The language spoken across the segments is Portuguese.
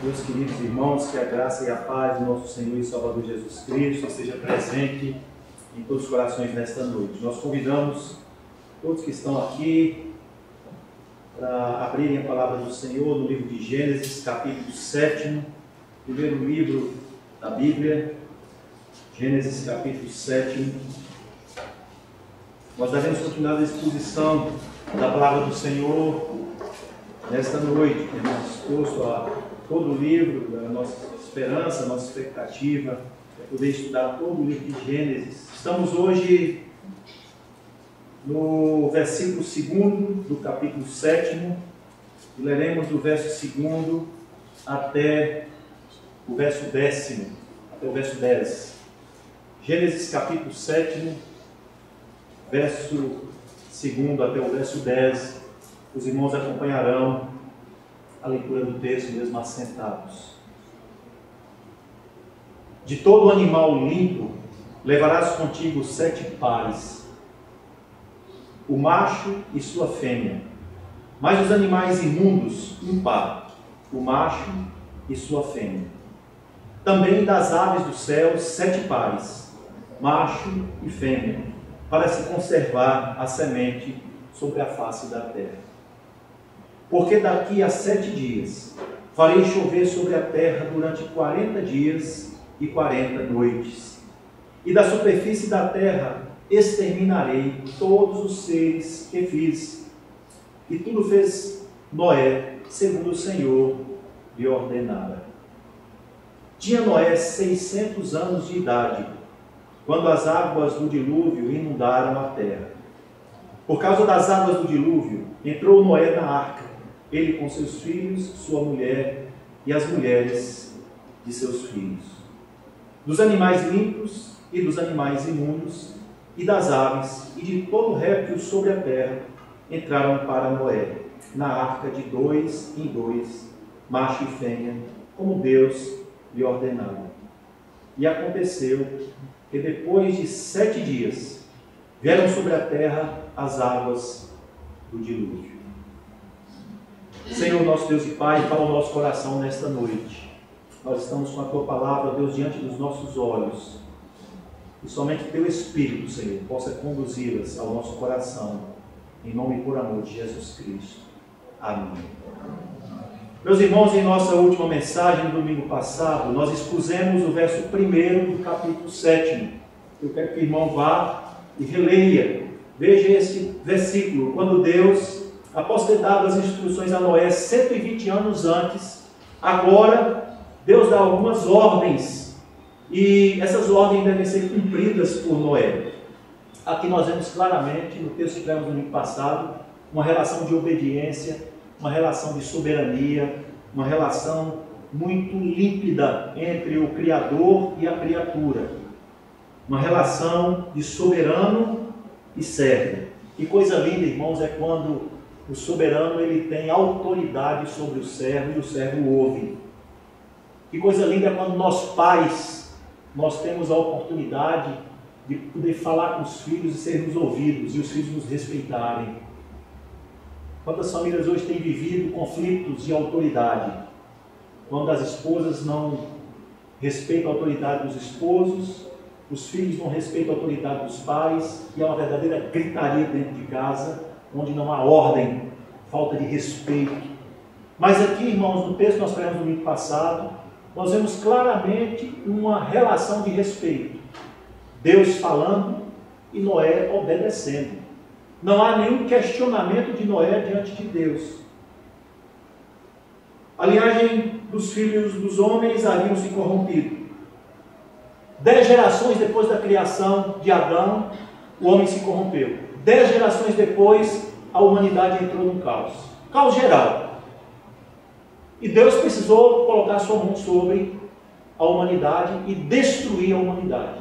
Meus queridos irmãos, que a graça e a paz do nosso Senhor e Salvador Jesus Cristo esteja presente em todos os corações nesta noite. Nós convidamos todos que estão aqui para abrirem a palavra do Senhor no livro de Gênesis, capítulo 7, primeiro livro da Bíblia, Gênesis, capítulo 7. Nós daremos continuidade à exposição da palavra do Senhor nesta noite. Temos exposto a todo o livro, da nossa esperança, nossa expectativa é poder estudar todo o livro de Gênesis. Estamos hoje no versículo 2 do capítulo 7 e leremos do verso 2 até o verso 10, até o verso 10. Gênesis capítulo 7, verso 2 até o verso 10. Os irmãos acompanharão a leitura do texto mesmo assentados. De todo animal limpo levarás contigo 7 pares, o macho e sua fêmea. Mas os animais imundos, um par, o macho e sua fêmea. Também das aves do céu 7 pares, macho e fêmea, para se conservar a semente sobre a face da terra. Porque daqui a 7 dias farei chover sobre a terra durante 40 dias e 40 noites. E da superfície da terra exterminarei todos os seres que fiz. E tudo fez Noé, segundo o Senhor lhe ordenara. Tinha Noé 600 anos de idade, quando as águas do dilúvio inundaram a terra. Por causa das águas do dilúvio, entrou Noé na arca, ele com seus filhos, sua mulher e as mulheres de seus filhos. Dos animais limpos e dos animais imundos, e das aves, e de todo réptil sobre a terra, entraram para Noé, na arca de 2 em 2, macho e fêmea, como Deus lhe ordenara. E aconteceu que depois de 7 dias, vieram sobre a terra as águas do dilúvio. Senhor, nosso Deus e Pai, fala o nosso coração nesta noite. Nós estamos com a Tua palavra, Deus, diante dos nossos olhos. E somente Teu Espírito, Senhor, possa conduzi-las ao nosso coração. Em nome e por amor de Jesus Cristo. Amém. Meus irmãos, em nossa última mensagem, no domingo passado, nós expusemos o verso 1 do capítulo 7. Eu quero que o irmão vá e releia. Veja esse versículo, quando Deus, após ter dado as instruções a Noé 120 anos antes, agora Deus dá algumas ordens, e essas ordens devem ser cumpridas por Noé. Aqui nós vemos claramente, no texto que lemos no domingo passado, uma relação de obediência, uma relação de soberania, uma relação muito límpida entre o Criador e a criatura. Uma relação de soberano e servo. Que coisa linda, irmãos, é quando o soberano ele tem autoridade sobre o servo e o servo ouve. Que coisa linda é quando nós pais, nós temos a oportunidade de poder falar com os filhos e sermos ouvidos e os filhos nos respeitarem. Quantas famílias hoje têm vivido conflitos de autoridade? Quando as esposas não respeitam a autoridade dos esposos, os filhos não respeitam a autoridade dos pais, e há uma verdadeira gritaria dentro de casa, onde não há ordem, falta de respeito. Mas aqui, irmãos, no texto que nós lemos no domingo passado, nós vemos claramente uma relação de respeito. Deus falando e Noé obedecendo. Não há nenhum questionamento de Noé diante de Deus. A linhagem dos filhos dos homens haviam se corrompido. 10 gerações depois da criação de Adão, o homem se corrompeu. 10 gerações depois, a humanidade entrou num caos. Caos geral. E Deus precisou colocar sua mão sobre a humanidade e destruir a humanidade.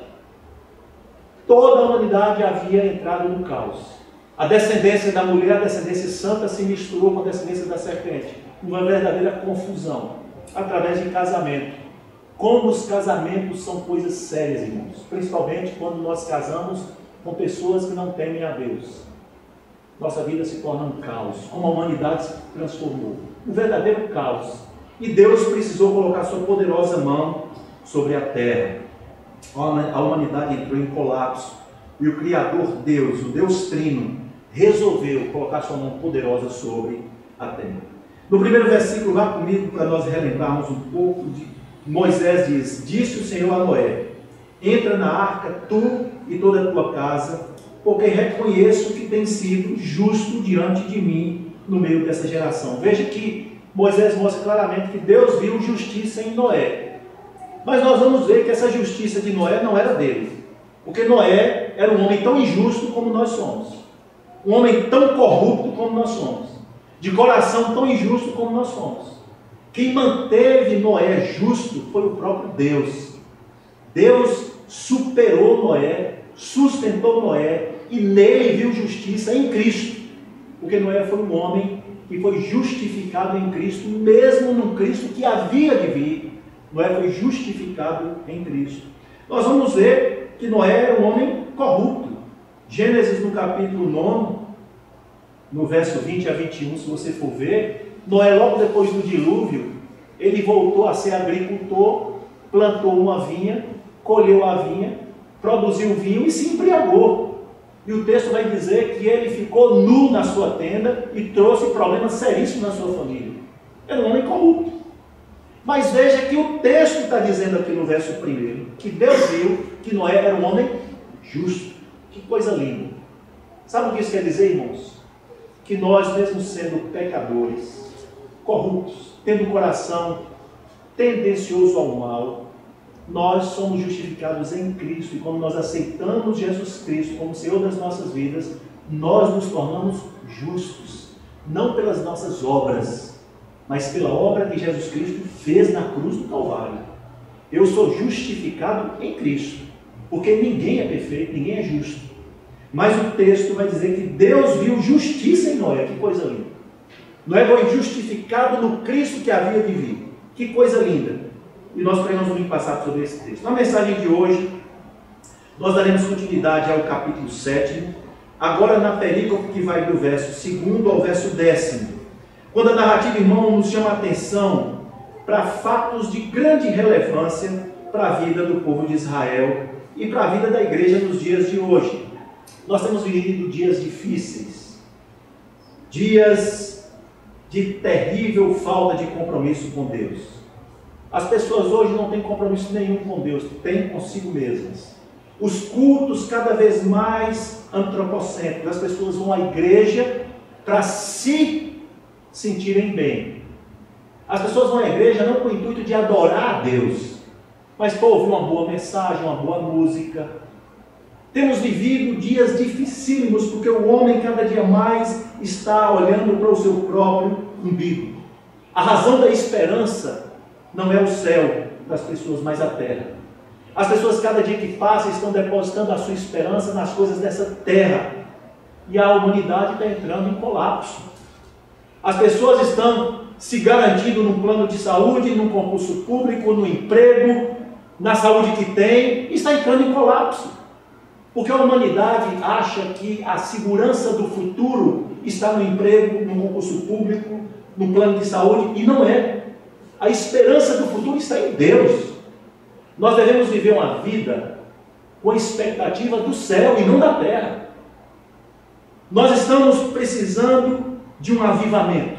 Toda a humanidade havia entrado no caos. A descendência da mulher, a descendência santa, se misturou com a descendência da serpente. Uma verdadeira confusão, através de casamento. Como os casamentos são coisas sérias, irmãos. Principalmente quando nós casamos com pessoas que não temem a Deus. Nossa vida se torna um caos. Como a humanidade se transformou. Um verdadeiro caos. E Deus precisou colocar sua poderosa mão sobre a terra. A humanidade entrou em colapso. E o Criador Deus, o Deus Trino, resolveu colocar sua mão poderosa sobre a terra. No primeiro versículo, vá comigo para nós relembrarmos um pouco de Moisés diz: disse o Senhor a Noé: entra na arca tu e toda a tua casa, porque reconheço que tem sido justo diante de mim no meio dessa geração. Veja que Moisés mostra claramente que Deus viu justiça em Noé. Mas nós vamos ver que essa justiça de Noé não era dele. Porque Noé era um homem tão injusto como nós somos. Um homem tão corrupto como nós somos. De coração tão injusto como nós somos. Quem manteve Noé justo foi o próprio Deus. Deus superou Noé, sustentou Noé e nele viu justiça em Cristo. Porque Noé foi um homem que foi justificado em Cristo, mesmo no Cristo que havia de vir. Noé foi justificado em Cristo. Nós vamos ver que Noé era um homem corrupto. Gênesis no capítulo 9, no verso 20 a 21, se você for ver, Noé logo depois do dilúvio, ele voltou a ser agricultor, plantou uma vinha, colheu a vinha, produziu vinho e se embriagou. E o texto vai dizer que ele ficou nu na sua tenda e trouxe problemas seríssimos na sua família. Era um homem corrupto. Mas veja que o texto está dizendo aqui no verso 1, que Deus viu que Noé era um homem justo. Que coisa linda. Sabe o que isso quer dizer, irmãos? Que nós, mesmo sendo pecadores, corruptos, tendo um coração tendencioso ao mal, nós somos justificados em Cristo. E quando nós aceitamos Jesus Cristo como Senhor das nossas vidas, nós nos tornamos justos. Não pelas nossas obras, mas pela obra que Jesus Cristo fez na cruz do Calvário. Eu sou justificado em Cristo, porque ninguém é perfeito, ninguém é justo. Mas o texto vai dizer que Deus viu justiça em Noé. Que coisa linda. Noé foi justificado no Cristo que havia de vir. Que coisa linda. E nós pregamos domingo passado sobre esse texto. Na mensagem de hoje, nós daremos continuidade ao capítulo 7, agora na perícope que vai do verso 2 ao verso 10. Quando a narrativa, irmão, nos chama a atenção para fatos de grande relevância para a vida do povo de Israel e para a vida da igreja nos dias de hoje. Nós temos vivido dias difíceis, dias de terrível falta de compromisso com Deus. As pessoas hoje não têm compromisso nenhum com Deus, têm consigo mesmas. Os cultos cada vez mais antropocêntricos, as pessoas vão à igreja para se sentirem bem. As pessoas vão à igreja não com o intuito de adorar a Deus, mas para ouvir uma boa mensagem, uma boa música. Temos vivido dias dificílimos, porque o homem cada dia mais está olhando para o seu próprio umbigo. A razão da esperança não é o céu das pessoas, mas a terra. As pessoas cada dia que passa estão depositando a sua esperança nas coisas dessa terra. E a humanidade está entrando em colapso. As pessoas estão se garantindo num plano de saúde, num concurso público, no emprego, na saúde que tem, e está entrando em colapso. Porque a humanidade acha que a segurança do futuro está no emprego, no concurso público, no plano de saúde, e não é. A esperança do futuro está em Deus. Nós devemos viver uma vida com a expectativa do céu e não da terra. Nós estamos precisando de um avivamento.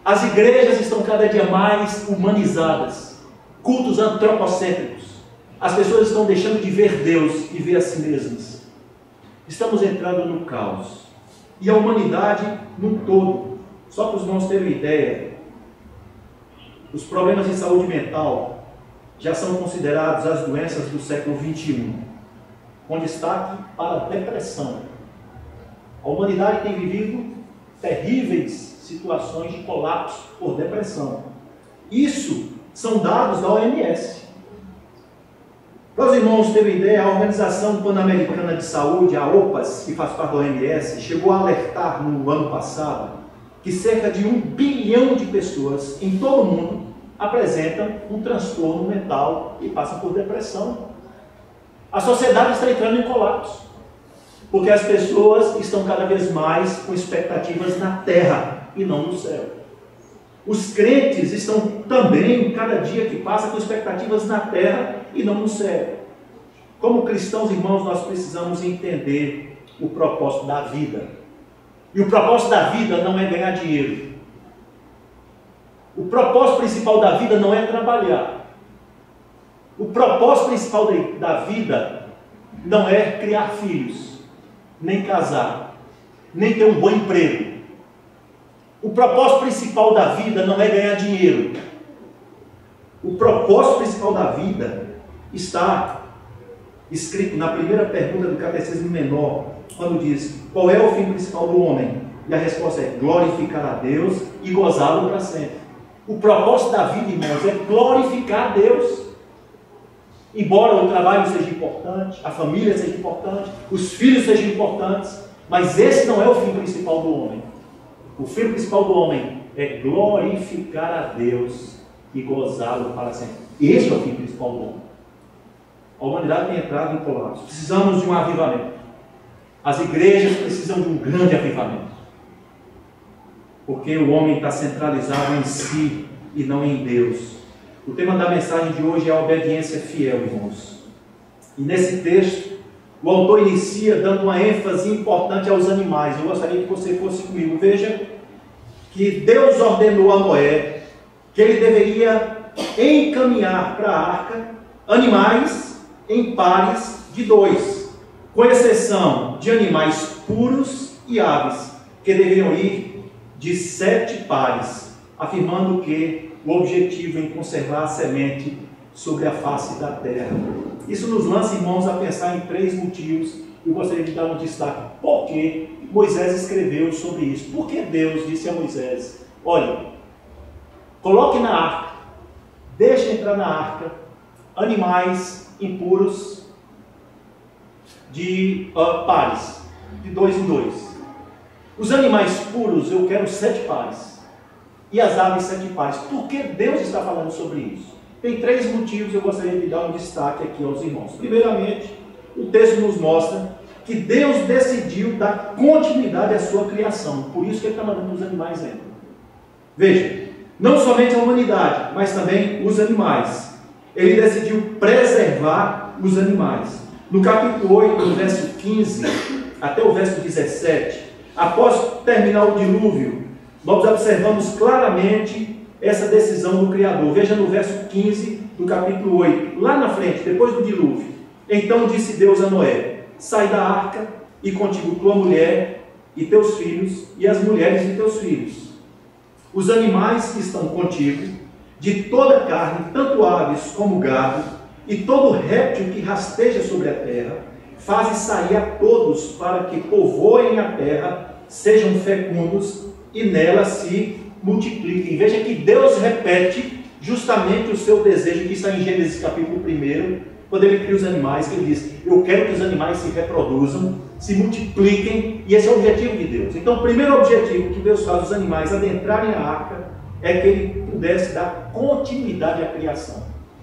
As igrejas estão cada dia mais humanizadas, cultos antropocêntricos. As pessoas estão deixando de ver Deus e ver a si mesmas. Estamos entrando no caos. E a humanidade num todo, só para os irmãos terem uma ideia, os problemas de saúde mental já são considerados as doenças do século XXI, com destaque para a depressão. A humanidade tem vivido terríveis situações de colapso por depressão. Isso são dados da OMS. Para os irmãos terem ideia, a Organização Pan-Americana de Saúde, a OPAS, que faz parte da OMS, chegou a alertar no ano passado que cerca de 1 bilhão de pessoas em todo o mundo apresentam um transtorno mental e passam por depressão. A sociedade está entrando em colapso, porque as pessoas estão cada vez mais com expectativas na terra e não no céu. Os crentes estão também, cada dia que passa, com expectativas na terra e não no céu. Como cristãos, irmãos, nós precisamos entender o propósito da vida. E o propósito da vida não é ganhar dinheiro. O propósito principal da vida não é trabalhar. O propósito principal da vida não é criar filhos, nem casar, nem ter um bom emprego. O propósito principal da vida não é ganhar dinheiro. O propósito principal da vida está escrito na primeira pergunta do Catecismo Menor, quando diz: qual é o fim principal do homem? E a resposta é glorificar a Deus e gozá-lo para sempre. O propósito da vida, irmãos, é glorificar a Deus. Embora o trabalho seja importante, a família seja importante, os filhos sejam importantes, mas esse não é o fim principal do homem. O fim principal do homem é glorificar a Deus e gozá-lo para sempre. Esse é o fim principal do homem. A humanidade tem entrado em colapso. Precisamos de um avivamento. As igrejas precisam de um grande avivamento. Porque o homem está centralizado em si e não em Deus. O tema da mensagem de hoje é a obediência fiel, irmãos. E nesse texto, o autor inicia dando uma ênfase importante aos animais. Eu gostaria que você fosse comigo. Veja que Deus ordenou a Noé que ele deveria encaminhar para a arca animais em pares de 2, com exceção de animais puros e aves, que deveriam ir de 7 pares, afirmando que o objetivo em conservar a semente sobre a face da terra. Isso nos lança, irmãos, a pensar em 3 motivos. Eu gostaria de dar um destaque. Por que Moisés escreveu sobre isso? Por que Deus disse a Moisés: olha, coloque na arca, deixe entrar na arca animais impuros de pares, de 2 em 2. Os animais puros eu quero 7 pares. E as aves 7 pares. Por que Deus está falando sobre isso? Tem 3 motivos, eu gostaria de dar um destaque aqui aos irmãos. Primeiramente, o texto nos mostra que Deus decidiu dar continuidade à sua criação. Por isso que ele está mandando os animais entrar. Veja, não somente a humanidade, mas também os animais. Ele decidiu preservar os animais. No capítulo 8, no verso 15 até o verso 17, após terminar o dilúvio, nós observamos claramente essa decisão do Criador. Veja no verso 15 do capítulo 8, lá na frente, depois do dilúvio. Então disse Deus a Noé: sai da arca, e contigo tua mulher e teus filhos, e as mulheres de teus filhos. Os animais que estão contigo, de toda a carne, tanto aves como gado, e todo réptil que rasteja sobre a terra, faze sair a todos, para que povoem a terra, sejam fecundos, e nela se multipliquem. Veja que Deus repete justamente o seu desejo, que está em Gênesis capítulo 1, quando ele cria os animais, que ele diz: eu quero que os animais se reproduzam, se multipliquem, e esse é o objetivo de Deus. Então, o primeiro objetivo que Deus faz os animais adentrarem a arca é que ele pudesse dar continuidade à criação.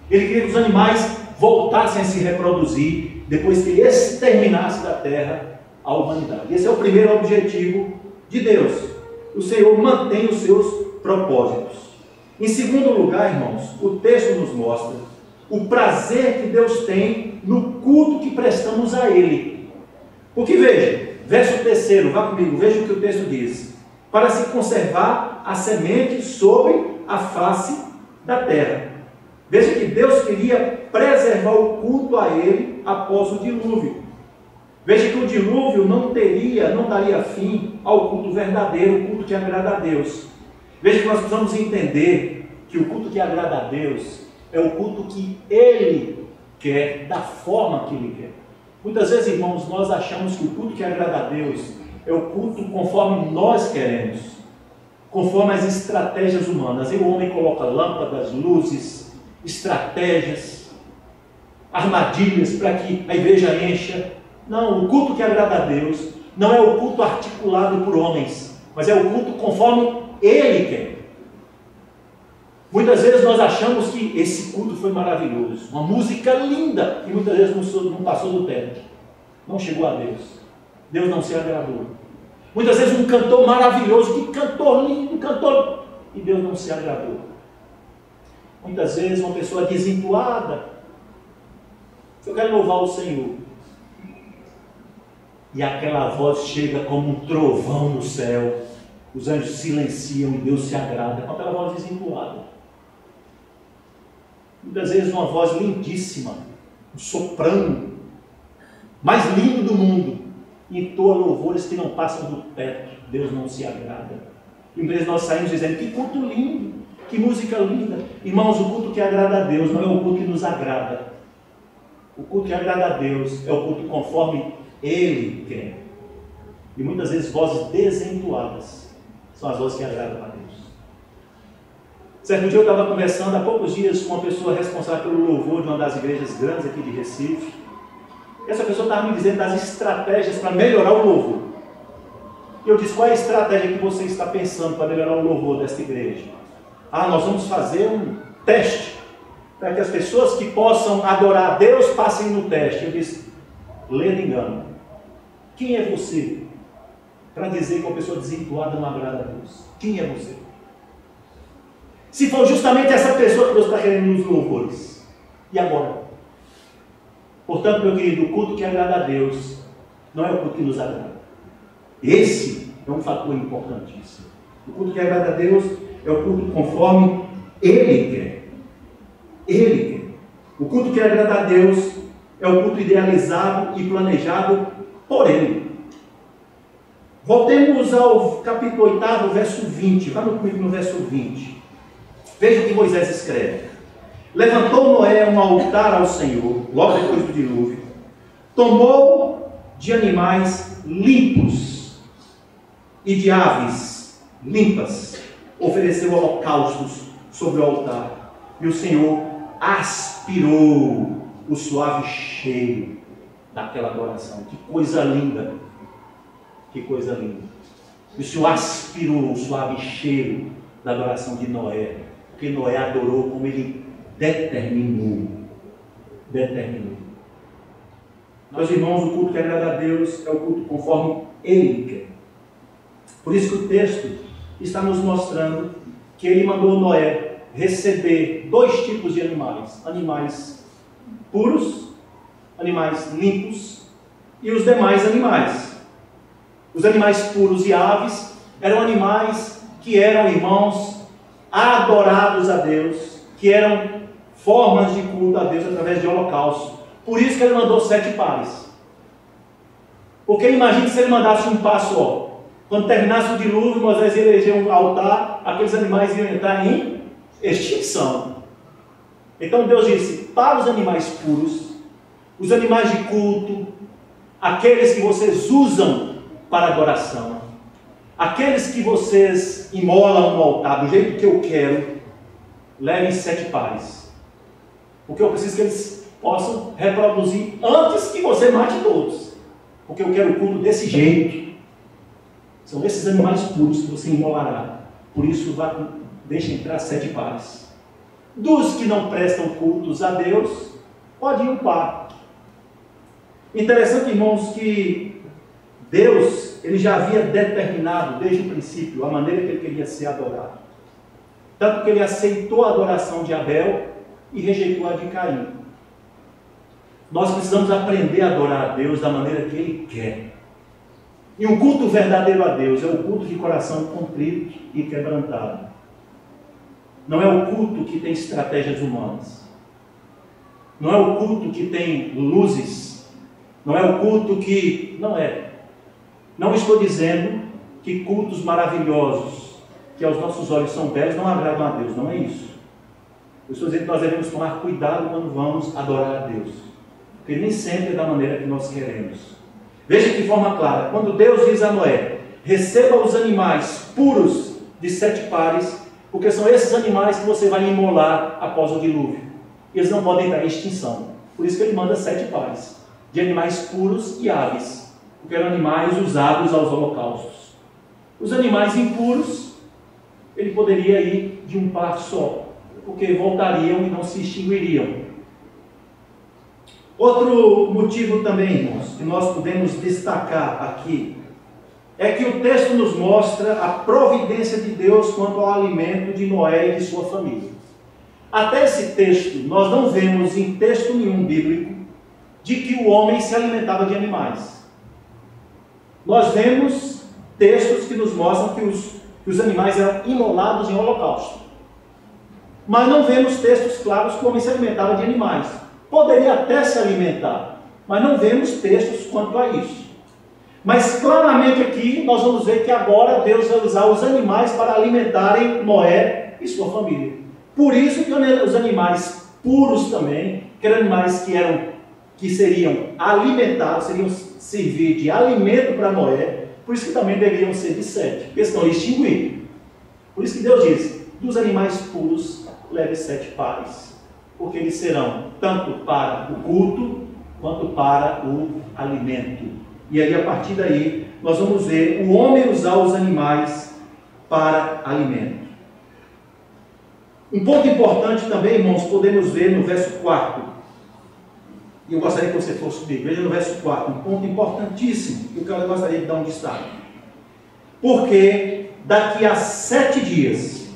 Ele queria que os animais voltassem a se reproduzir depois que ele exterminasse da terra a humanidade. Esse é o primeiro objetivo de Deus. O Senhor mantém os seus propósitos. Em segundo lugar, irmãos, o texto nos mostra o prazer que Deus tem no culto que prestamos a Ele. Porque veja, verso 3, vá comigo, veja o que o texto diz: para se conservar a semente sobre a face da terra. Veja que Deus queria preservar o culto a Ele após o dilúvio. Veja que o dilúvio não daria fim ao culto verdadeiro, o culto que agrada a Deus. Veja que nós precisamos entender que o culto que agrada a Deus é o culto que Ele quer, da forma que Ele quer. Muitas vezes, irmãos, nós achamos que o culto que agrada a Deus é o culto conforme nós queremos, conforme as estratégias humanas. E o homem coloca lâmpadas, luzes, estratégias, armadilhas para que a igreja encha. Não, o culto que agrada a Deus não é o culto articulado por homens, mas é o culto conforme Ele quer. Muitas vezes nós achamos que esse culto foi maravilhoso, uma música linda, que muitas vezes não passou do teto, não chegou a Deus. Deus não se agradou. Muitas vezes um cantor maravilhoso, que cantor lindo, cantor e Deus não se agradou. Muitas vezes uma pessoa desentuada, eu quero louvar o Senhor, e aquela voz chega como um trovão no céu, os anjos silenciam e Deus se agrada com aquela voz desentuada. Muitas vezes uma voz lindíssima, um soprano, mais lindo do mundo, entoa louvores que não passam do teto, Deus não se agrada. E muitas vezes nós saímos dizendo, que culto lindo, que música linda. Irmãos, o culto que agrada a Deus não é o culto que nos agrada. O culto que agrada a Deus é o culto conforme Ele quer. E muitas vezes vozes desentoadas são as vozes que agradam a Deus. Certo dia eu estava conversando há poucos dias com uma pessoa responsável pelo louvor de uma das igrejas grandes aqui de Recife. Essa pessoa estava me dizendo das estratégias para melhorar o louvor. E eu disse, qual é a estratégia que você está pensando para melhorar o louvor desta igreja? Nós vamos fazer um teste, para que as pessoas que possam adorar a Deus passem no teste. Eu disse, lendo engano. Quem é você para dizer que uma pessoa desentuada não agrada a Deus? Quem é você? Se for justamente essa pessoa que Deus está querendo nos louvores. E agora? Portanto, meu querido, o culto que agrada a Deus não é o culto que nos agrada. Esse é um fator importantíssimo. O culto que agrada a Deus é o culto conforme Ele quer. Ele quer. O culto que agrada a Deus é o culto idealizado e planejado por Ele. Voltemos ao capítulo 8, verso 20. Vá comigo no verso 20. Veja o que Moisés escreve. Levantou Noé um altar ao Senhor, logo depois do dilúvio. Tomou de animais limpos e de aves limpas. Ofereceu holocaustos sobre o altar. E o Senhor aspirou o suave cheiro daquela adoração. Que coisa linda! Que coisa linda! E o Senhor aspirou o suave cheiro da adoração de Noé. Porque Noé adorou como ele determinou. Meus irmãos, o culto que agrada a Deus é o culto conforme Ele quer. Por isso que o texto está nos mostrando que Ele mandou Noé receber 2 tipos de animais. Animais puros, animais limpos e os demais animais. Os animais puros e aves eram animais que eram, irmãos, adorados a Deus, que eram formas de culto a Deus através de holocausto. Por isso que ele mandou 7 pares. Porque imagine se ele mandasse um par só. Quando terminasse o dilúvio, Moisés ia eleger um altar, aqueles animais iam entrar em extinção. Então Deus disse, para os animais puros, os animais de culto, aqueles que vocês usam para adoração, aqueles que vocês imolam no altar do jeito que eu quero, levem 7 pares. Porque eu preciso que eles possam reproduzir antes que você mate todos. Porque eu quero o culto desse jeito. São esses animais puros que você imolará. Por isso, deixa entrar 7 pares. Dos que não prestam cultos a Deus, pode ir um par. Interessante, irmãos, que Deus, Ele já havia determinado desde o princípio a maneira que Ele queria ser adorado. Tanto que Ele aceitou a adoração de Abel e rejeitou a de Caim. Nós precisamos aprender a adorar a Deus da maneira que Ele quer. E um culto verdadeiro a Deus é o culto de coração contrito e quebrantado. Não é o culto que tem estratégias humanas. Não é o culto que tem luzes. Não é o culto que... Não é. Não estou dizendo que cultos maravilhosos, que aos nossos olhos são belos, não agradam a Deus. Não é isso. Eu estou dizendo que nós devemos tomar cuidado quando vamos adorar a Deus. Porque nem sempre é da maneira que nós queremos. Veja de forma clara, quando Deus diz a Noé, receba os animais puros de 7 pares, porque são esses animais que você vai imolar após o dilúvio. Eles não podem entrar em extinção. Por isso que Ele manda 7 pares de animais puros e aves, porque eram animais usados aos holocaustos. Os animais impuros, Ele poderia ir de um par só, porque voltariam e não se extinguiriam. Outro motivo também, irmãos, que nós podemos destacar aqui, é que o texto nos mostra a providência de Deus quanto ao alimento de Noé e de sua família. Até esse texto, nós não vemos em texto nenhum bíblico de que o homem se alimentava de animais. Nós vemos textos que nos mostram que os animais eram imolados em holocausto. Mas não vemos textos claros que o homem se alimentava de animais. Poderia até se alimentar, mas não vemos textos quanto a isso. Mas claramente aqui nós vamos ver que agora Deus vai usar os animais para alimentarem Noé e sua família. Por isso que os animais puros também, que eram animais que seriam alimentados, seriam servir de alimento para Noé, por isso que também deveriam ser de 7, porque estão extinguidos. Por isso que Deus diz, dos animais puros, leve 7 pares, porque eles serão tanto para o culto, quanto para o alimento. E aí, a partir daí, nós vamos ver o homem usar os animais para alimento. Um ponto importante também, irmãos, podemos ver no verso 4. E eu gostaria que você fosse comigo. Veja no verso 4, um ponto importantíssimo, que eu gostaria de dar um destaque. Porque daqui a 7 dias,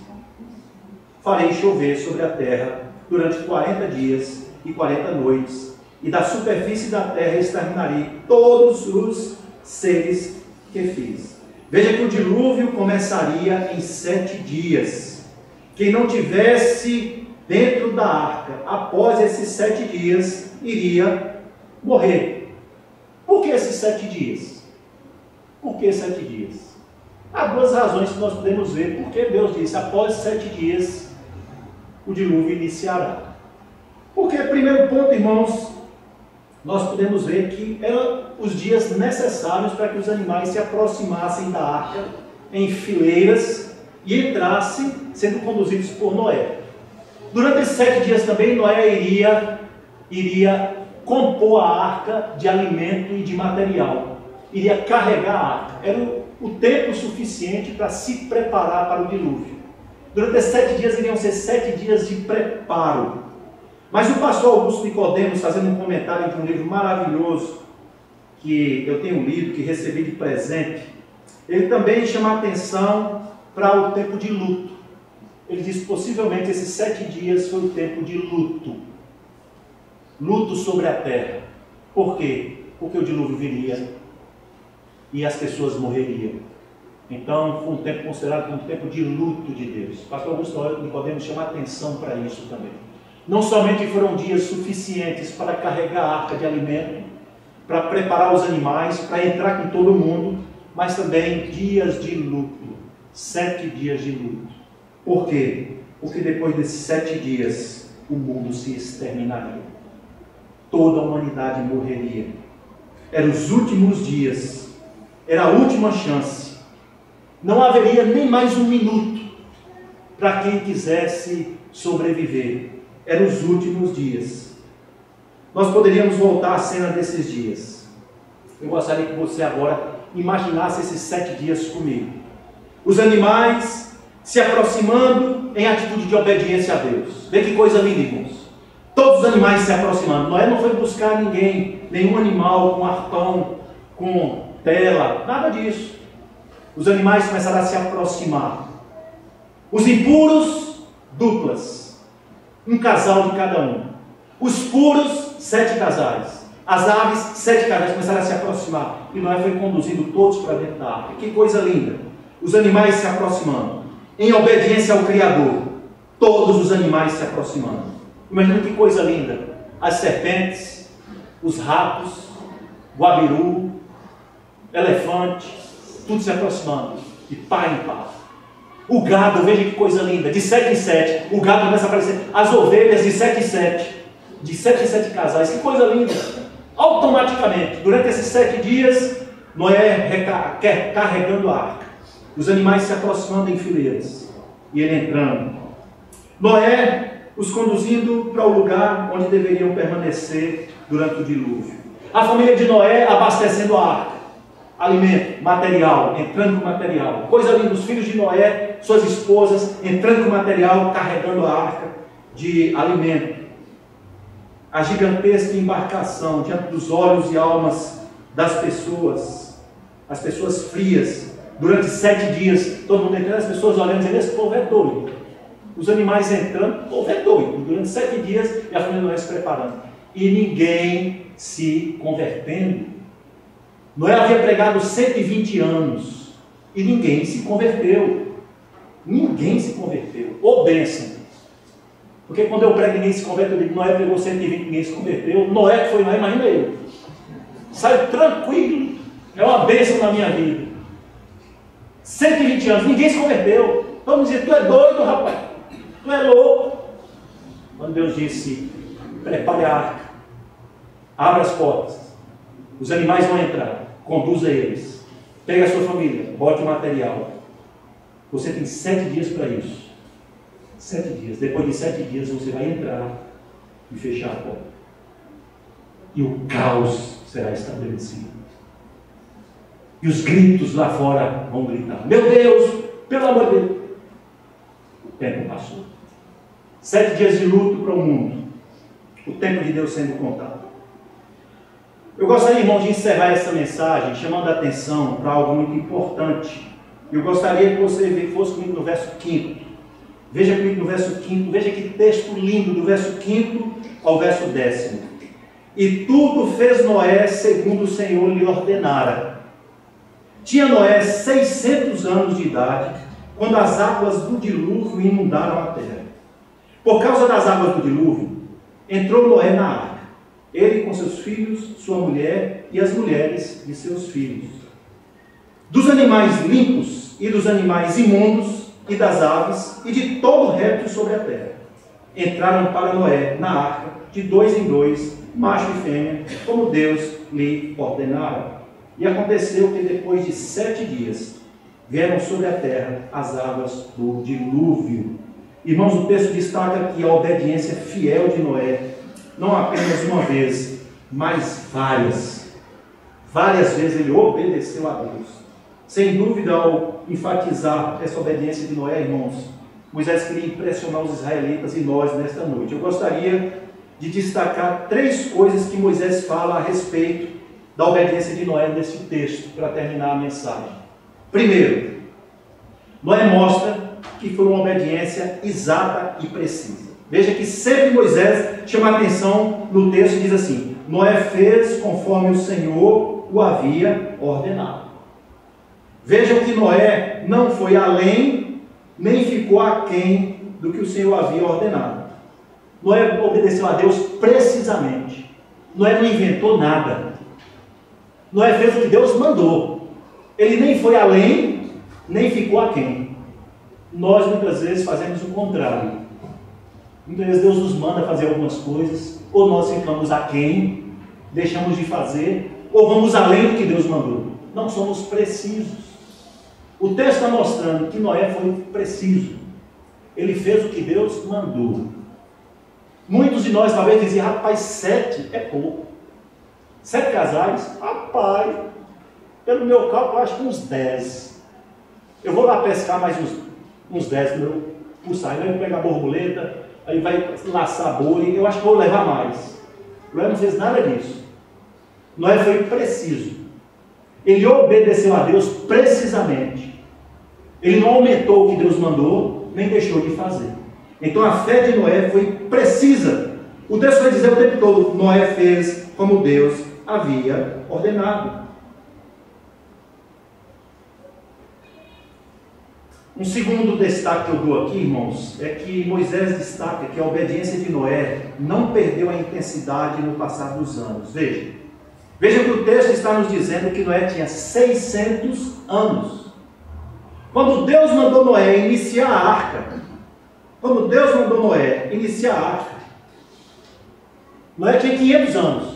farei chover sobre a terra durante 40 dias e 40 noites, e da superfície da terra exterminarei todos os seres que fiz. Veja que o dilúvio começaria em 7 dias. Quem não tivesse dentro da arca, após esses 7 dias, iria morrer. Por que esses 7 dias? Por que 7 dias? Há 2 razões que nós podemos ver porque Deus disse, após 7 dias, o dilúvio iniciará. Porque, primeiro ponto, irmãos, nós podemos ver que eram os dias necessários para que os animais se aproximassem da arca em fileiras e entrassem, sendo conduzidos por Noé. Durante esses 7 dias também, Noé iria compor a arca de alimento e de material. Iria carregar a arca. Era o tempo suficiente para se preparar para o dilúvio. Durante esses 7 dias iriam ser 7 dias de preparo. Mas o pastor Augusto Nicodemos, fazendo um comentário de um livro maravilhoso que eu tenho lido, que recebi de presente, ele também chama a atenção para o tempo de luto. Ele diz que possivelmente esses 7 dias foi o tempo de luto. Luto sobre a terra. Por quê? Porque o dilúvio viria e as pessoas morreriam. Então foi um tempo considerado como um tempo de luto de Deus. O pastor Augusto Nicodemos chama a atenção para isso também. Não somente foram dias suficientes para carregar a arca de alimento, para preparar os animais, para entrar com todo mundo, mas também dias de luto. 7 dias de luto. Por quê? Porque depois desses 7 dias, o mundo se exterminaria. Toda a humanidade morreria. Eram os últimos dias. Era a última chance. Não haveria nem mais um minuto para quem quisesse sobreviver. Eram os últimos dias. Nós poderíamos voltar à cena desses dias. Eu gostaria que você agora imaginasse esses 7 dias comigo. Os animais se aproximando em atitude de obediência a Deus. Vê que coisa linda, irmãos. Todos os animais se aproximando. Noé não foi buscar ninguém, nenhum animal com arpão, com tela, nada disso. Os animais começaram a se aproximar. Os impuros, duplas. Um casal de cada um. Os puros, 7 casais. As aves, 7 casais começaram a se aproximar. E Noé foi conduzindo todos para dentro da arca. Que coisa linda. Os animais se aproximando. Em obediência ao Criador. Todos os animais se aproximando. Imagina que coisa linda. As serpentes, os ratos, guabiru, elefante, tudo se aproximando. De par em par. O gado, veja que coisa linda, de 7 em 7, o gado começa a aparecer, as ovelhas de 7 em 7, de 7 em 7 casais, que coisa linda. Automaticamente, durante esses 7 dias, Noé carregando a arca, os animais se aproximando em fileiras, e ele entrando. Noé os conduzindo para o lugar onde deveriam permanecer durante o dilúvio. A família de Noé abastecendo a arca. Alimento, material, entrando com material. Coisa linda, os filhos de Noé, suas esposas, entrando com material, carregando a arca de alimento. A gigantesca embarcação diante dos olhos e almas das pessoas. as pessoas frias, durante 7 dias, todo mundo entrando, as pessoas olhando, dizendo, esse povo é doido. Os animais entrando, o povo é doido. Durante 7 dias, e a família de Noé se preparando. E ninguém se convertendo. Noé havia pregado 120 anos, e ninguém se converteu. Ninguém se converteu. Ô bênção! Porque quando eu prego ninguém se converteu, eu digo, Noé pregou 120, ninguém se converteu. Noé que foi Noé, imagina eu. Saio tranquilo. É uma bênção na minha vida. 120 anos, ninguém se converteu. Vamos dizer, tu é doido, rapaz. Tu é louco. Quando Deus disse, prepare a arca, abra as portas, os animais vão entrar, conduza eles, pegue a sua família, bote o material. Você tem 7 dias para isso. 7 dias. Depois de 7 dias você vai entrar e fechar a porta. E o caos será estabelecido. E os gritos lá fora vão gritar, meu Deus, pelo amor de Deus. O tempo passou. 7 dias de luto para o mundo. O tempo de Deus sendo contado. Eu gostaria, irmão, de encerrar essa mensagem chamando a atenção para algo muito importante. Eu gostaria que você fosse comigo no verso 5. Veja comigo no verso 5. Veja que texto lindo, do verso 5 ao verso 10. E tudo fez Noé segundo o Senhor lhe ordenara. Tinha Noé 600 anos de idade, quando as águas do dilúvio inundaram a terra. Por causa das águas do dilúvio, entrou Noé na arca, ele com seus filhos, sua mulher e as mulheres de seus filhos. Dos animais limpos e dos animais imundos e das aves e de todo réptil sobre a terra. Entraram para Noé na arca, de 2 em 2, macho e fêmea, como Deus lhe ordenara. E aconteceu que depois de 7 dias, vieram sobre a terra as águas do dilúvio. Irmãos, o texto destaca aqui a obediência fiel de Noé, não apenas uma vez, mas várias. Várias vezes ele obedeceu a Deus. Sem dúvida, ao enfatizar essa obediência de Noé, irmãos, Moisés queria impressionar os israelitas e nós nesta noite. Eu gostaria de destacar 3 coisas que Moisés fala a respeito da obediência de Noé nesse texto, para terminar a mensagem. Primeiro, Noé mostra que foi uma obediência exata e precisa. Veja que sempre Moisés chama a atenção no texto e diz assim, Noé fez conforme o Senhor o havia ordenado. Vejam que Noé não foi além, nem ficou aquém do que o Senhor havia ordenado. Noé obedeceu a Deus precisamente. Noé não inventou nada. Noé fez o que Deus mandou. Ele nem foi além, nem ficou aquém. Nós muitas vezes fazemos o contrário. Muitas vezes Deus nos manda fazer algumas coisas, ou nós ficamos aquém, deixamos de fazer, ou vamos além do que Deus mandou. Não somos precisos. O texto está mostrando que Noé foi preciso. Ele fez o que Deus mandou. Muitos de nós talvez diziam, rapaz, 7 é pouco. 7 casais? Rapaz, pelo meu cálculo, eu acho que uns 10. Eu vou lá pescar mais uns 10 por sair. Vai pegar borboleta, aí vai laçar boi. Eu acho que vou levar mais. Noé não fez nada disso. Noé foi preciso. Ele obedeceu a Deus precisamente. Ele não aumentou o que Deus mandou, nem deixou de fazer. Então a fé de Noé foi precisa. O texto vai dizer o tempo todo, Noé fez como Deus havia ordenado. Um segundo destaque que eu dou aqui, irmãos, é que Moisés destaca que a obediência de Noé não perdeu a intensidade no passar dos anos. Veja que o texto está nos dizendo que Noé tinha 600 anos. Quando Deus mandou Noé iniciar a arca, Noé tinha 500 anos.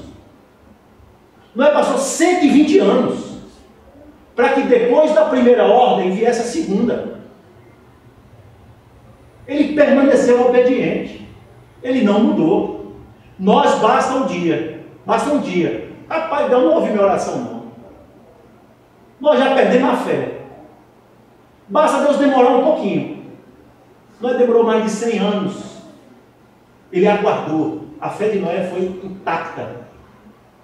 Noé passou 120 anos para que depois da primeira ordem viesse a segunda. Ele permaneceu obediente. Ele não mudou. Nós basta um dia. Rapaz, Deus não ouve minha oração não. Nós já perdemos a fé. Basta Deus demorar um pouquinho. Noé demorou mais de 100 anos. Ele aguardou. A fé de Noé foi intacta.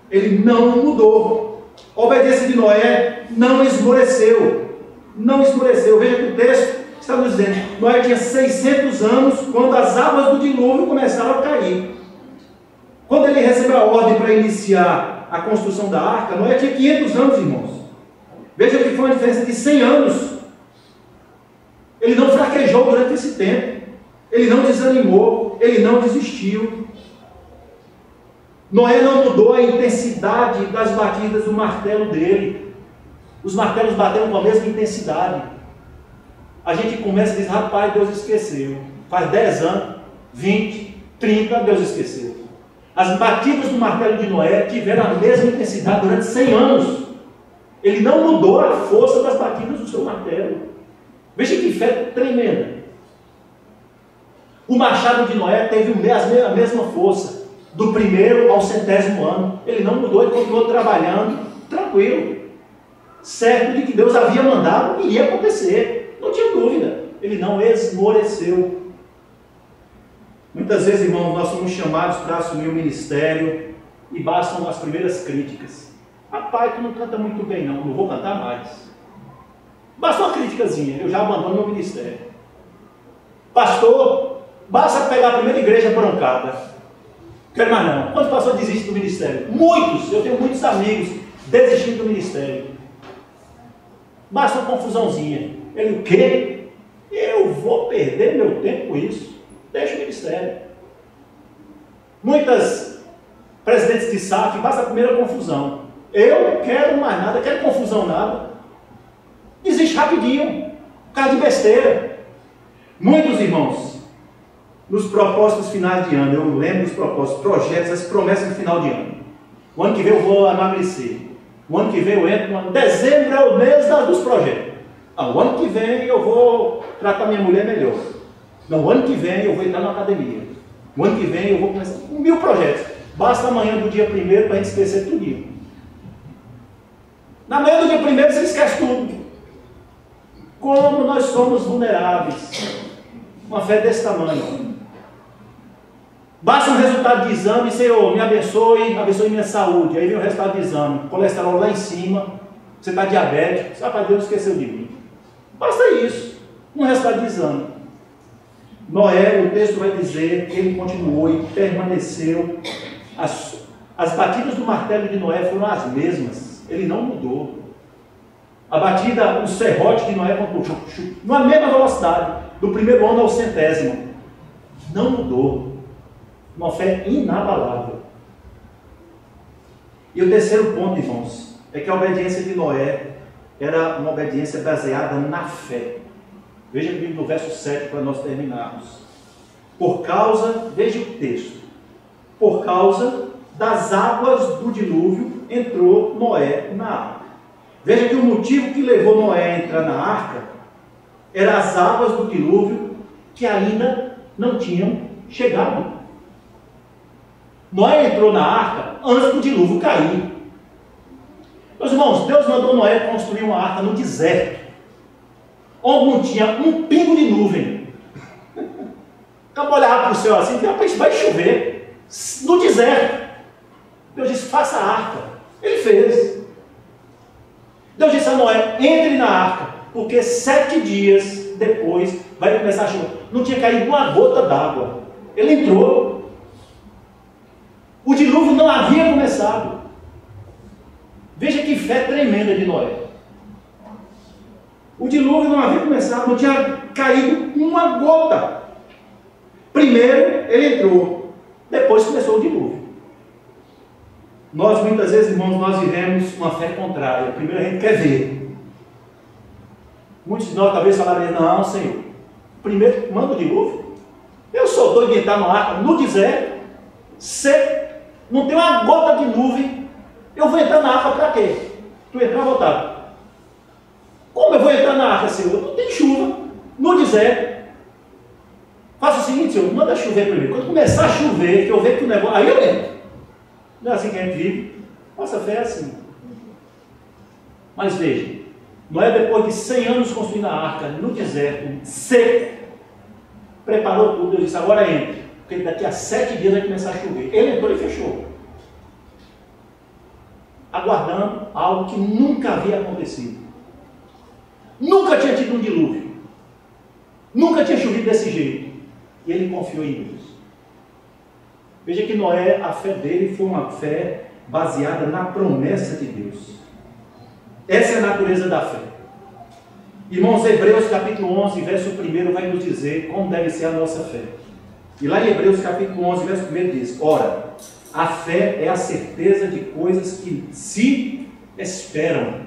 Ele não mudou. A obediência de Noé não esmoreceu. Não esmoreceu. Veja que o texto está nos dizendo: Noé tinha 600 anos quando as águas do dilúvio começaram a cair. Quando ele recebeu a ordem para iniciar a construção da arca, Noé tinha 500 anos, irmãos. Veja que foi uma diferença de 100 anos. Ele não fraquejou durante esse tempo. Ele não desanimou. Ele não desistiu. Noé não mudou a intensidade das batidas do martelo dele. Os martelos bateram com a mesma intensidade. A gente começa e diz: rapaz, Deus esqueceu. Faz 10 anos, 20, 30, Deus esqueceu. As batidas do martelo de Noé tiveram a mesma intensidade durante 100 anos. Ele não mudou a força das batidas do seu martelo. Veja que fé tremenda. O machado de Noé teve a mesma força, do primeiro ao 100º ano. Ele não mudou, ele continuou trabalhando, tranquilo, certo de que Deus havia mandado e iria acontecer. Não tinha dúvida. Ele não esmoreceu. Muitas vezes, irmãos, nós somos chamados para assumir o ministério e bastam as primeiras críticas. Rapaz, tu não canta muito bem não vou cantar mais. Basta uma criticazinha, eu já abandono meu ministério. Pastor, basta pegar a primeira igreja broncada. Quero mais não. Quantos pastores desistem do ministério? Muitos, eu tenho muitos amigos desistindo do ministério. Basta uma confusãozinha. Ele, o quê? Eu vou perder meu tempo com isso. Deixa o ministério. Muitas presidentes de SAF, basta a primeira confusão. Eu não quero mais nada, quero confusão nada. Desiste rapidinho, por causa de besteira. Muitos irmãos, nos propósitos finais de ano, eu lembro dos propósitos, projetos, as promessas de final de ano. O ano que vem eu vou emagrecer. O ano que vem eu entro, dezembro é o mês dos projetos. O ano que vem eu vou tratar minha mulher melhor. Não, o ano que vem eu vou entrar na academia. O ano que vem eu vou começar com 1000 projetos. Basta amanhã do dia 1º para a gente esquecer tudo. Na manhã do dia 1º você esquece tudo. Como nós somos vulneráveis. Uma fé desse tamanho. Basta um resultado de exame, Senhor, me abençoe minha saúde. Aí vem o resultado de exame, colesterol lá em cima, você está diabético, sabe, Deus esqueceu de mim. Basta isso, um resultado de exame. Noé, o texto vai dizer que ele continuou e permaneceu. As batidas do martelo de Noé foram as mesmas, ele não mudou. A batida, o serrote de Noé, numa mesma velocidade, do primeiro ano ao 100º, não mudou. Uma fé inabalável. E o terceiro ponto, irmãos, é que a obediência de Noé era uma obediência baseada na fé. Veja comigo no verso 7 para nós terminarmos. Por causa, veja o texto, por causa das águas do dilúvio entrou Noé na arca. Veja que o motivo que levou Noé a entrar na arca eram as águas do dilúvio que ainda não tinham chegado. Noé entrou na arca antes do dilúvio cair. Meus irmãos, Deus mandou Noé construir uma arca no deserto, onde não tinha um pingo de nuvem. Acabou de olhar para o céu assim, vai chover. No deserto. Deus disse, faça a arca. Ele fez. Deus disse a Noé, entre na arca, porque 7 dias depois vai começar a chover. Não tinha caído uma gota d'água. Ele entrou. O dilúvio não havia começado. Veja que fé tremenda de Noé. O dilúvio não havia começado, não tinha caído uma gota. Primeiro ele entrou, depois começou o dilúvio. Nós muitas vezes, irmãos, nós vivemos uma fé contrária. Primeiro a gente quer ver. Muitos de nós talvez falariam, não, Senhor, primeiro manda o dilúvio. Eu sou doido de entrar no arca, no deserto, seco, não tem uma gota de nuvem, eu vou entrar na arca para quê? Tu entrar voltado. Como eu vou entrar na arca, Senhor? Não tem chuva, no deserto. Faça o seguinte, Senhor, manda chover primeiro. Quando começar a chover, que eu ver que o negócio, aí eu entro. Não é assim que a gente vive. Nossa fé é assim. Mas veja, Noé, depois de 100 anos construindo a arca no deserto, seco, preparou tudo. Deus disse, agora entre, porque daqui a 7 dias vai começar a chover. Ele entrou e fechou. aguardando algo que nunca havia acontecido. Nunca tinha tido um dilúvio. Nunca tinha chovido desse jeito. E ele confiou em Deus. Veja que Noé, a fé dele foi uma fé baseada na promessa de Deus. Essa é a natureza da fé. Irmãos, Hebreus capítulo 11, verso 1 vai nos dizer como deve ser a nossa fé. E lá em Hebreus capítulo 11, verso 1 diz: ora, a fé é a certeza de coisas que se esperam.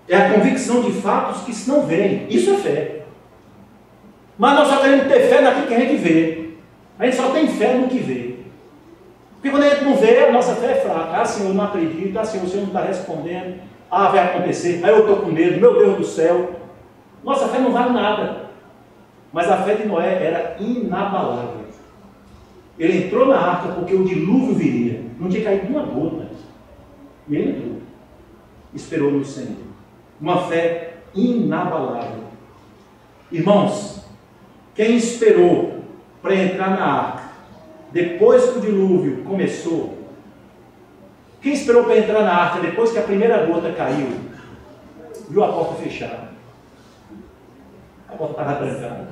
É a convicção de fatos que se não veem. Isso é fé. Mas nós só queremos ter fé naquilo que a gente vê. A gente só tem fé no que vê. Porque quando a gente não vê, a nossa fé é fraca. Ah, Senhor, eu não acredito. Ah, Senhor, o Senhor não está respondendo. Ah, vai acontecer. Ah, eu estou com medo. Meu Deus do céu. Nossa fé não vale nada. Mas a fé de Noé era inabalável. Ele entrou na arca porque o dilúvio viria. Não tinha caído uma gota. E ele entrou. Esperou no Senhor. Uma fé inabalável. Irmãos, quem esperou para entrar na arca depois que o dilúvio começou, quem esperou para entrar na arca depois que a primeira gota caiu, viu a porta fechada. A porta estava trancada.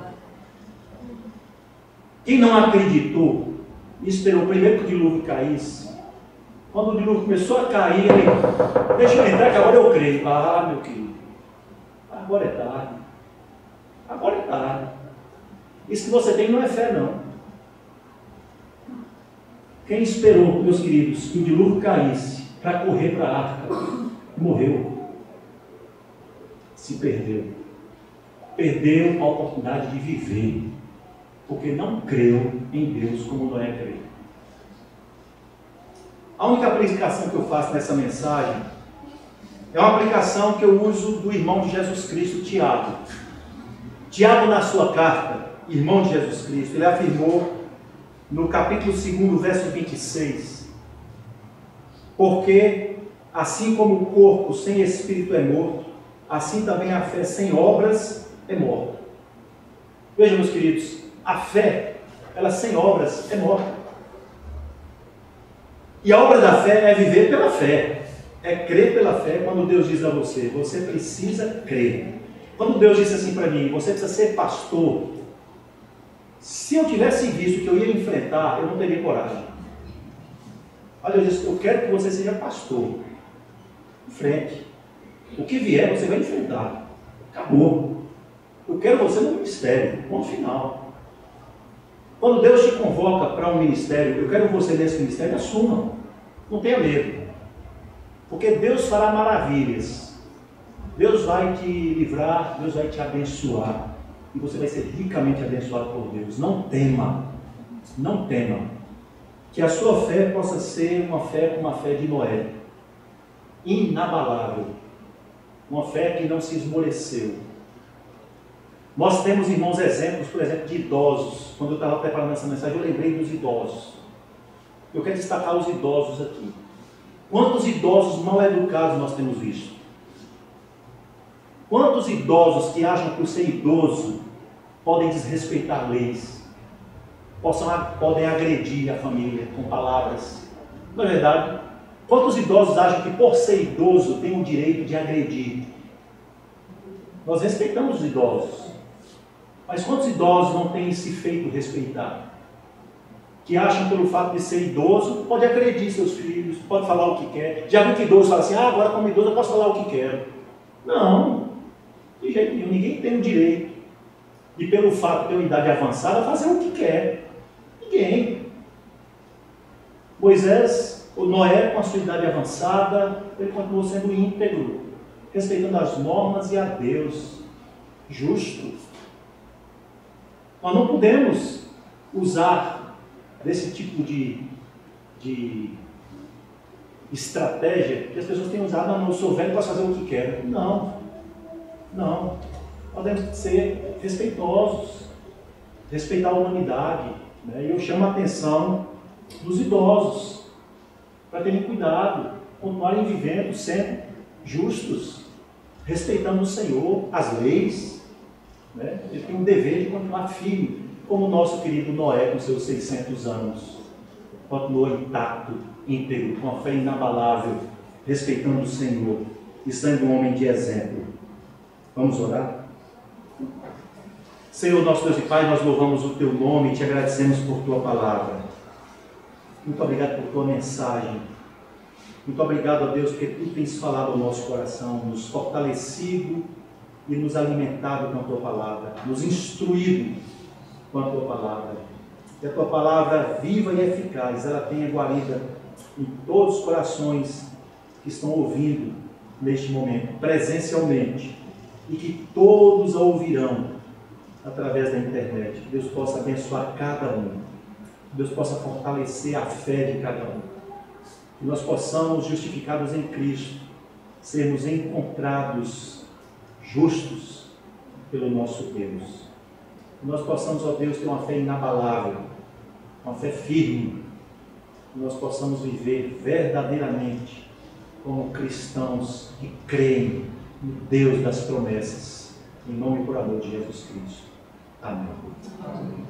Quem não acreditou e esperou primeiro que o dilúvio caísse, quando o dilúvio começou a cair, ele, deixa eu entrar que agora eu creio. Ah, meu querido, agora é tarde. Agora é tarde. Isso que você tem não é fé, não. Quem esperou, meus queridos, que o dilúvio caísse para correr para a arca, morreu. Se perdeu. Perdeu a oportunidade de viver. Porque não creu em Deus como Noé creu. A única aplicação que eu faço nessa mensagem é uma aplicação que eu uso do irmão de Jesus Cristo, Tiago. Tiago, na sua carta, irmão de Jesus Cristo, ele afirmou no capítulo 2, verso 26, porque assim como o corpo sem espírito é morto, assim também a fé sem obras é morta. Vejam, meus queridos, a fé, ela sem obras é morta. E a obra da fé é viver pela fé, é crer pela fé. Quando Deus diz a você, você precisa crer. Quando Deus disse assim para mim, você precisa ser pastor, se eu tivesse visto que eu ia enfrentar, eu não teria coragem. Olha, Deus disse, eu quero que você seja pastor. Enfrente. O que vier, você vai enfrentar. Acabou. Eu quero você no ministério. Ponto final. Quando Deus te convoca para um ministério, eu quero você nesse ministério, assuma. Não tenha medo. Porque Deus fará maravilhas. Deus vai te livrar, Deus vai te abençoar. E você vai ser ricamente abençoado por Deus. Não tema. Não tema. Que a sua fé possa ser uma fé como a fé de Noé. Inabalável. Uma fé que não se esmoreceu. Nós temos, irmãos, exemplos, por exemplo, de idosos. Quando eu estava preparando essa mensagem, eu lembrei dos idosos. Eu quero destacar os idosos aqui. Quantos idosos mal educados nós temos visto? Quantos idosos que acham que por ser idoso podem desrespeitar leis, podem agredir a família com palavras? Não é verdade? Quantos idosos acham que por ser idoso tem o direito de agredir? Nós respeitamos os idosos. Mas quantos idosos não têm se feito respeitar? Que acham pelo fato de ser idoso, pode agredir seus filhos, pode falar o que quer. Já viu que idoso fala assim, agora como idoso eu posso falar o que quero. Não, de jeito nenhum, ninguém tem o direito de, pelo fato de ter uma idade avançada, fazer o que quer. Ninguém. Moisés, o Noé, com a sua idade avançada, ele continuou sendo íntegro, respeitando as normas e a Deus, justo. Nós não podemos usar desse tipo de estratégia que as pessoas têm usado. Não, eu sou velho, posso fazer o que quero. Não, não. Nós devemos ser respeitosos, respeitar a humanidade. Né? E eu chamo a atenção dos idosos para terem cuidado, continuarem vivendo sempre justos, respeitando o Senhor, as leis. Né? Ele tem o dever de continuar firme, como o nosso querido Noé, com seus 600 anos, continuou intacto, íntegro, com a fé inabalável, respeitando o Senhor e sendo um homem de exemplo. Vamos orar? Senhor, nosso Deus e Pai, nós louvamos o Teu nome e te agradecemos por Tua palavra. Muito obrigado por Tua mensagem. Muito obrigado, ó Deus, porque Tu tens falado ao nosso coração, nos fortalecido e nos alimentado com a Tua palavra, nos instruído com a Tua palavra. Que a Tua palavra viva e eficaz, ela tenha guarida em todos os corações que estão ouvindo neste momento, presencialmente, e que todos a ouvirão através da internet. Que Deus possa abençoar cada um, que Deus possa fortalecer a fé de cada um, que nós possamos, justificados em Cristo, sermos encontrados justos pelo nosso Deus. Que nós possamos, ó Deus, ter uma fé inabalável, uma fé firme, que nós possamos viver verdadeiramente como cristãos que creem no Deus das promessas, em nome e por amor de Jesus Cristo. Amém. Amém.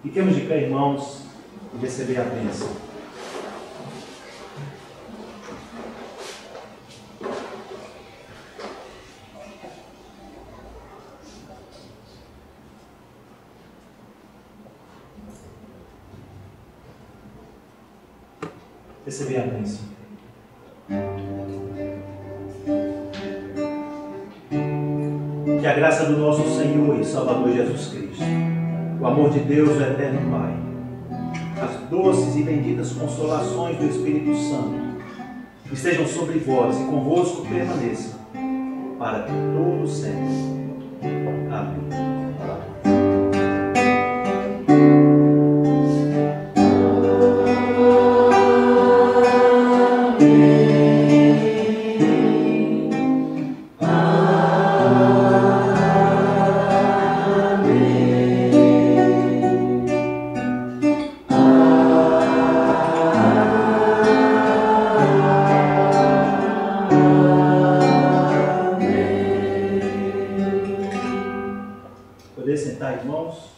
Fiquemos de pé, irmãos, e receber a bênção. Receber a bênção. Que a graça do nosso Senhor e Salvador Jesus Cristo, o amor de Deus, o Eterno Pai, as doces e benditas consolações do Espírito Santo estejam sobre vós e convosco permaneçam para todo sempre. Amém. Poder sentar, irmãos?